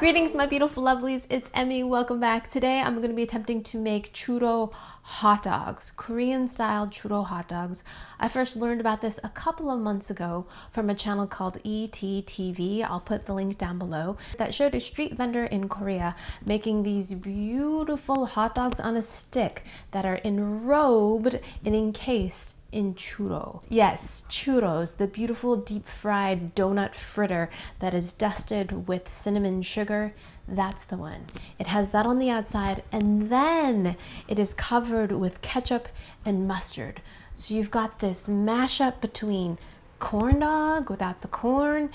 Greetings, my beautiful lovelies. It's Emmy. Welcome back. Today I'm going to be attempting to make churro hot dogs, Korean style churro hot dogs. I first learned about this a couple of months ago from a channel called ETTV. I'll put the link down below. That showed a street vendor in Korea making these beautiful hot dogs on a stick that are enrobed and encased in churro. Yes, churros, the beautiful deep fried donut fritter that is dusted with cinnamon sugar. That's the one. It has that on the outside, and then it is covered with ketchup and mustard. So you've got this mashup between corn dog without the corn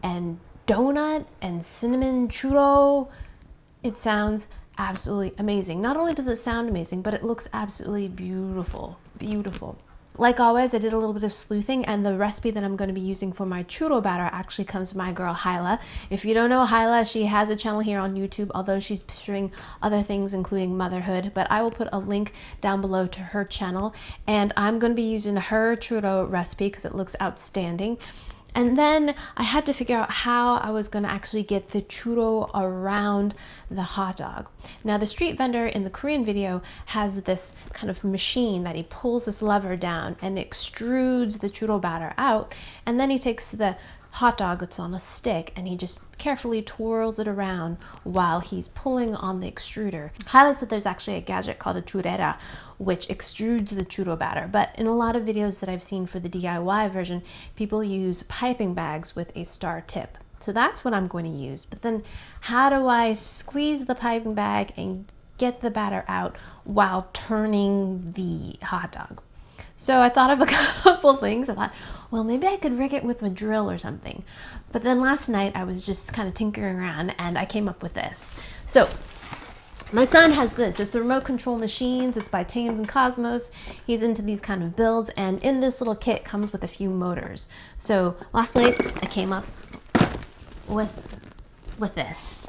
and donut and cinnamon churro. It sounds absolutely amazing. Not only does it sound amazing, but it looks absolutely beautiful. Beautiful. Like always, I did a little bit of sleuthing, and the recipe that I'm going to be using for my churro batter actually comes from my girl Hyla. If you don't know Hyla, she has a channel here on YouTube, although she's pursuing other things including motherhood, but I will put a link down below to her channel, and I'm going to be using her churro recipe because it looks outstanding. And then I had to figure out how I was going to actually get the churro around the hot dog. Now, the street vendor in the Korean video has this kind of machine that he pulls this lever down and extrudes the churro batter out, and then he takes the hot dog that's on a stick and he just carefully twirls it around while he's pulling on the extruder. Hyla said there's actually a gadget called a churrera which extrudes the churro batter, but in a lot of videos that I've seen for the DIY version, people use piping bags with a star tip. So that's what I'm going to use. But then how do I squeeze the piping bag and get the batter out while turning the hot dog? So I thought of a couple things. I thought, well, maybe I could rig it with a drill or something. But then last night I was just kind of tinkering around and I came up with this. So my son has this. It's the remote control machines. It's by Tames and Cosmos. He's into these kind of builds, and in this little kit comes with a few motors. So last night I came up with this.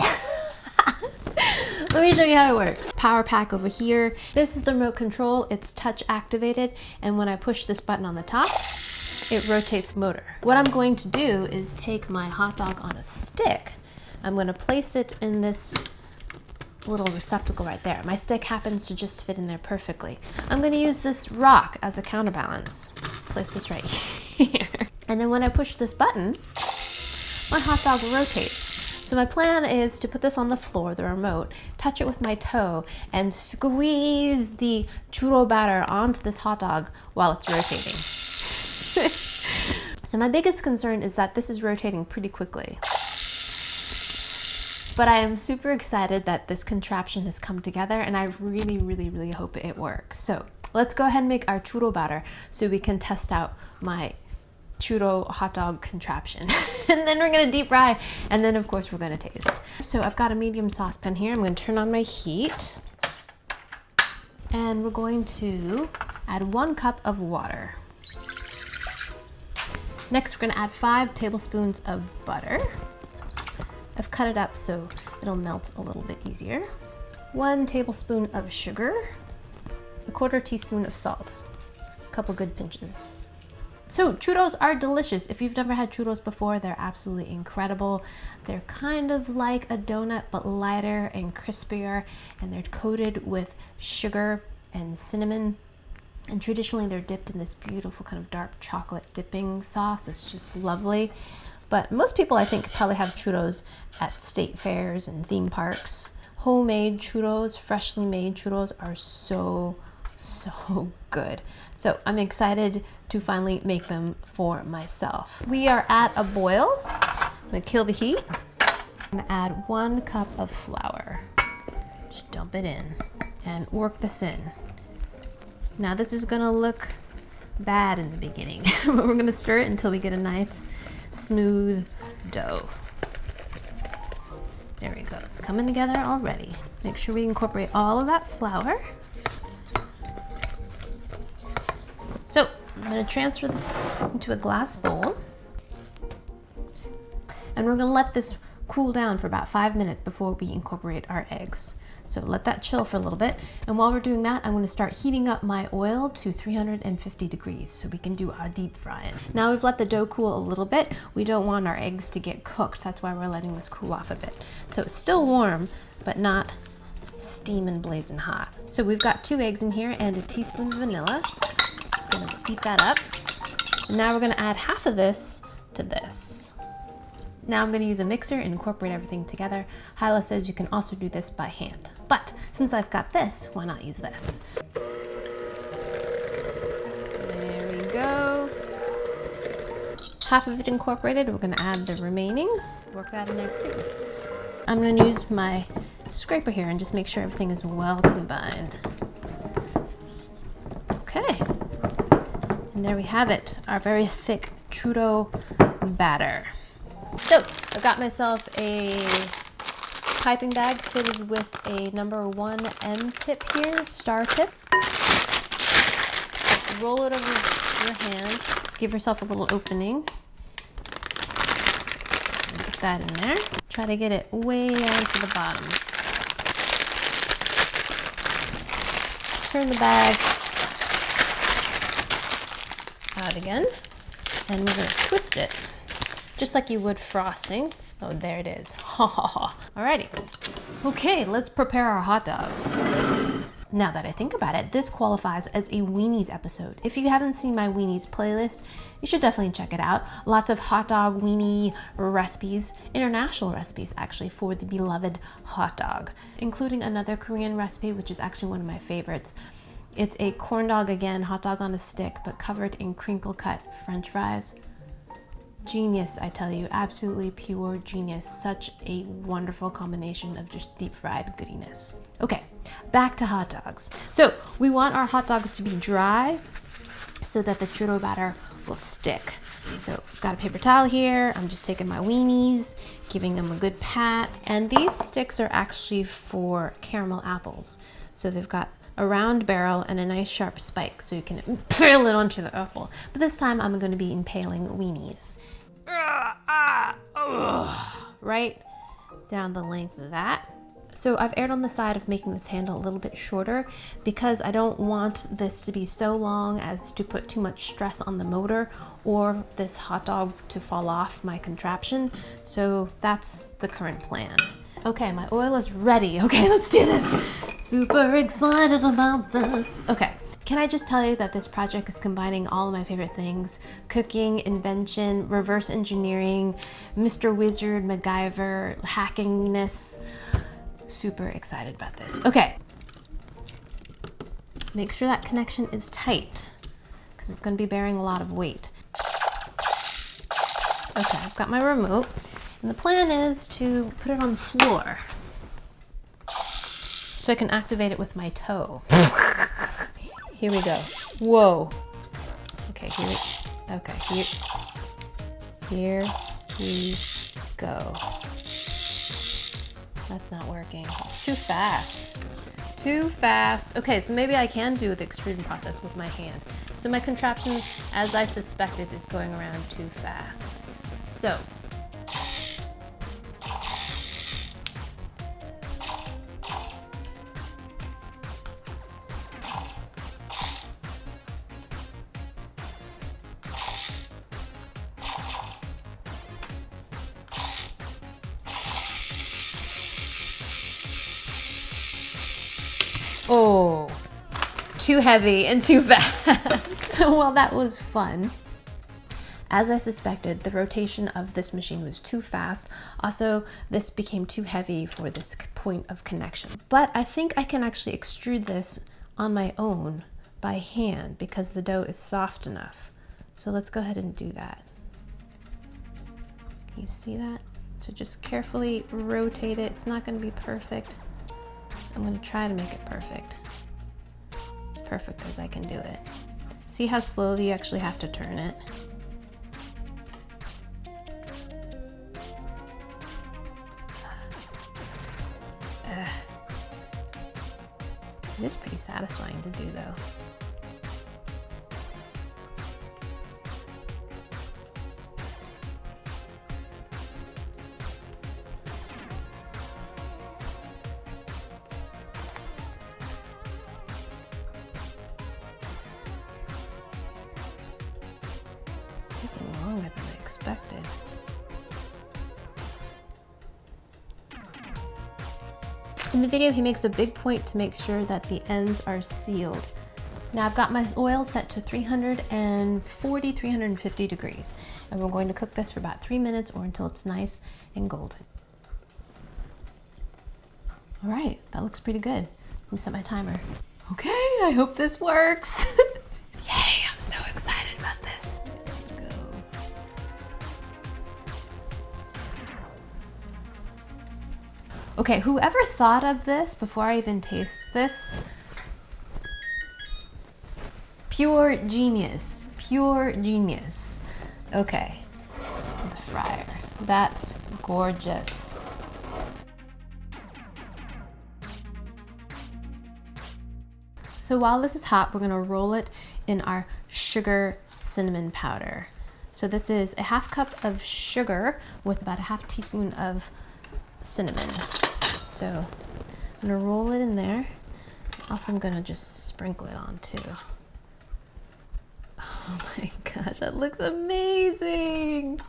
Let me show you how it works. Power pack over here. This is the remote control. It's touch activated, and when I push this button on the top, it rotates the motor. What I'm going to do is take my hot dog on a stick. I'm going to place it in this little receptacle right there. My stick happens to just fit in there perfectly. I'm going to use this rock as a counterbalance. Place this right here. And then when I push this button, my hot dog rotates. So my plan is to put this on the floor, the remote, touch it with my toe, and squeeze the churro batter onto this hot dog while it's rotating. So my biggest concern is that this is rotating pretty quickly. But I am super excited that this contraption has come together, and I really, really, really hope it works. So let's go ahead and make our churro batter so we can test out my churro hot dog contraption. And then we're gonna deep fry, and then of course we're gonna taste. So I've got a medium saucepan here. I'm gonna turn on my heat, and we're going to add 1 cup of water. Next, we're gonna add 5 tablespoons of butter. I've cut it up so it'll melt a little bit easier. 1 tablespoon of sugar, 1/4 teaspoon of salt, a couple good pinches. So churros are delicious. If you've never had churros before, they're absolutely incredible. They're kind of like a donut, but lighter and crispier, and they're coated with sugar and cinnamon. And traditionally they're dipped in this beautiful kind of dark chocolate dipping sauce. It's just lovely. But most people, I think, probably have churros at state fairs and theme parks. Homemade churros, freshly made churros are so good. So I'm excited to finally make them for myself. We are at a boil. I'm gonna kill the heat. I'm gonna add 1 cup of flour. Just dump it in and work this in. Now this is gonna look bad in the beginning, but we're gonna stir it until we get a nice smooth dough. There we go. It's coming together already. Make sure we incorporate all of that flour. So I'm going to transfer this into a glass bowl, and we're going to let this cool down for about 5 minutes before we incorporate our eggs. So let that chill for a little bit. And while we're doing that, I'm gonna start heating up my oil to 350 degrees so we can do our deep frying. Now we've let the dough cool a little bit. We don't want our eggs to get cooked. That's why we're letting this cool off a bit. So it's still warm, but not steaming blazing hot. So we've got 2 eggs in here and a teaspoon of vanilla. I'm gonna beat that up. And now we're gonna add half of this to this. Now I'm gonna use a mixer and incorporate everything together. Hyla says you can also do this by hand. But since I've got this, why not use this? There we go. Half of it incorporated, we're gonna add the remaining. Work that in there too. I'm gonna use my scraper here and just make sure everything is well combined. Okay. And there we have it, our very thick churro batter. So I've got myself a piping bag fitted with a number 1 M tip here, star tip. Roll it over your hand, give yourself a little opening. Put that in there. Try to get it way down to the bottom. Turn the bag out again, and we're gonna twist it just like you would frosting. Oh, there it is. Ha ha ha. Alrighty. Okay, let's prepare our hot dogs. Now that I think about it, this qualifies as a weenies episode. If you haven't seen my weenies playlist, you should definitely check it out. Lots of hot dog weenie recipes, international recipes actually, for the beloved hot dog, including another Korean recipe, which is actually one of my favorites. It's a corn dog again, hot dog on a stick, but covered in crinkle cut French fries. Genius, I tell you, absolutely pure genius. Such a wonderful combination of just deep fried goodiness. Okay, back to hot dogs. So we want our hot dogs to be dry so that the churro batter will stick. So got a paper towel here. I'm just taking my weenies, giving them a good pat. And these sticks are actually for caramel apples. So they've got a round barrel and a nice sharp spike so you can impale it onto the apple. But this time I'm going to be impaling weenies. Right down the length of that. So I've erred on the side of making this handle a little bit shorter because I don't want this to be so long as to put too much stress on the motor or this hot dog to fall off my contraption. So that's the current plan. Okay, my oil is ready. Okay, let's do this. Super excited about this. Okay, can I just tell you that this project is combining all of my favorite things: cooking, invention, reverse engineering, Mr. Wizard, MacGyver, hackingness. Super excited about this. Okay, make sure that connection is tight because it's going to be bearing a lot of weight. Okay, I've got my remote. And the plan is to put it on the floor so I can activate it with my toe. Here we go. Whoa. Okay, here we go. That's not working. It's too fast. Too fast. Okay, so maybe I can do the extrusion process with my hand. So my contraption, as I suspected, is going around too fast. So oh, too heavy and too fast. So while that was fun, as I suspected, the rotation of this machine was too fast. Also, this became too heavy for this point of connection. But I think I can actually extrude this on my own by hand because the dough is soft enough. So let's go ahead and do that. Can you see that? So just carefully rotate it. It's not going to be perfect. I'm going to try to make it perfect. As perfect as I can do it. See how slowly you actually have to turn it? It is pretty satisfying to do though. expected. In the video, he makes a big point to make sure that the ends are sealed. Now I've got my oil set to 340, 350 degrees, and we're going to cook this for about 3 minutes or until it's nice and golden. All right, that looks pretty good. Let me set my timer. Okay, I hope this works. Yay, I'm so excited about this. There we go. Okay, whoever thought of this before I even taste this, pure genius, pure genius. Okay, the fryer, that's gorgeous. So while this is hot, we're gonna roll it in our sugar cinnamon powder. So this is a 1/2 cup of sugar with about a 1/2 teaspoon of cinnamon. So I'm gonna roll it in there. Also, I'm gonna just sprinkle it on too. Oh my gosh, that looks amazing.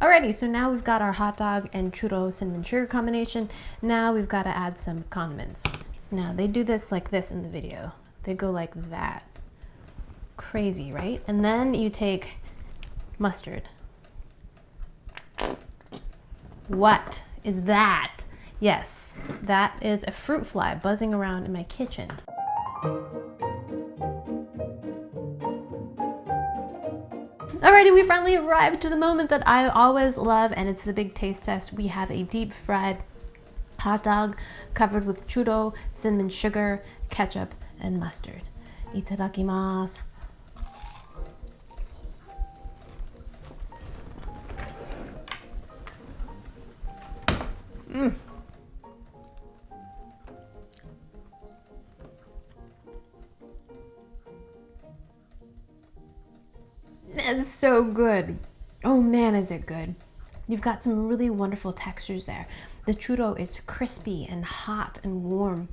Alrighty, so now we've got our hot dog and churro cinnamon sugar combination. Now we've got to add some condiments. Now they do this like this in the video. They go like that. Crazy, right? And then you take mustard. What is that? Yes, that is a fruit fly buzzing around in my kitchen. Alrighty, we finally arrived to the moment that I always love, and it's the big taste test. We have a deep fried hot dog covered with churro, cinnamon sugar, ketchup, and mustard. Itadakimasu. Mmm. It's so good. Oh man, is it good. You've got some really wonderful textures there. The churro is crispy and hot and warm.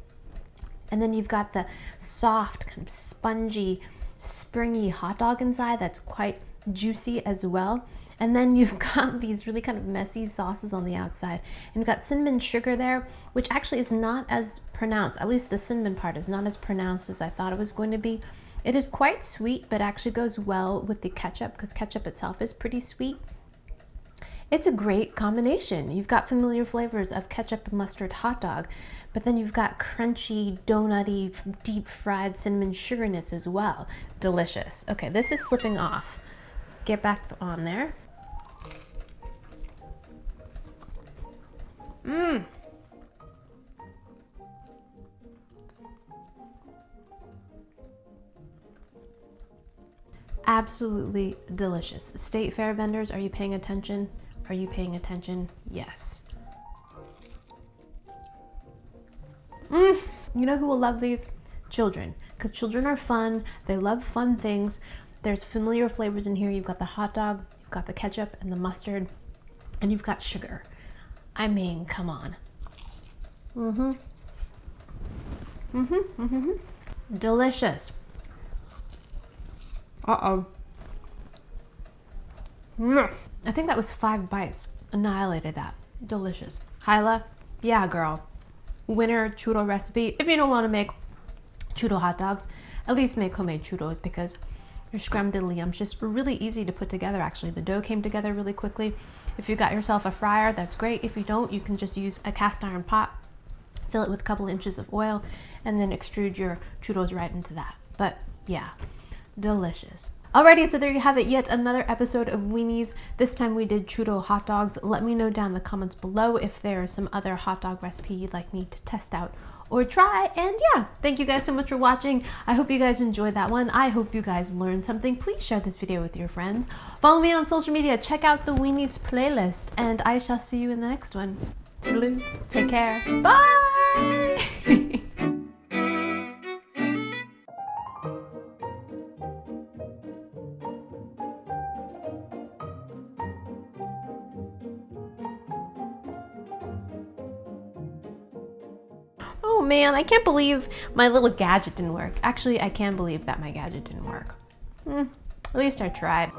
And then you've got the soft, kind of spongy, springy hot dog inside that's quite juicy as well. And then you've got these really kind of messy sauces on the outside. And you've got cinnamon sugar there, which actually is not as pronounced. At least the cinnamon part is not as pronounced as I thought it was going to be. It is quite sweet, but actually goes well with the ketchup because ketchup itself is pretty sweet. It's a great combination. You've got familiar flavors of ketchup and mustard hot dog, but then you've got crunchy, donutty, deep fried cinnamon sugarness as well. Delicious. Okay, this is slipping off. Get back on there. Mmm. Absolutely delicious. State fair vendors, are you paying attention? Are you paying attention? Yes. You know who will love these? Children, because children are fun. They love fun things. There's familiar flavors in here. You've got the hot dog, you've got the ketchup and the mustard, and you've got sugar. I mean, come on. Delicious. Uh-oh. I think that was 5 bites. Annihilated that. Delicious. Hyla, yeah girl. Winner churro recipe. If you don't want to make churro hot dogs, at least make homemade churros because your scramdiddlyumptious really easy to put together actually. The dough came together really quickly. If you got yourself a fryer, that's great. If you don't, you can just use a cast iron pot, fill it with a couple inches of oil, and then extrude your churros right into that. But yeah, delicious. Alrighty, so there you have it, yet another episode of Weenies. This time we did churro hot dogs. Let me know down in the comments below if there is some other hot dog recipe you'd like me to test out or try. And yeah, thank you guys so much for watching. I hope you guys enjoyed that one. I hope you guys learned something. Please share this video with your friends. Follow me on social media. Check out the Weenies playlist. And I shall see you in the next one. Toodaloo. Take care. Bye! Oh man, I can't believe my little gadget didn't work. Actually, I can believe that my gadget didn't work. At least I tried.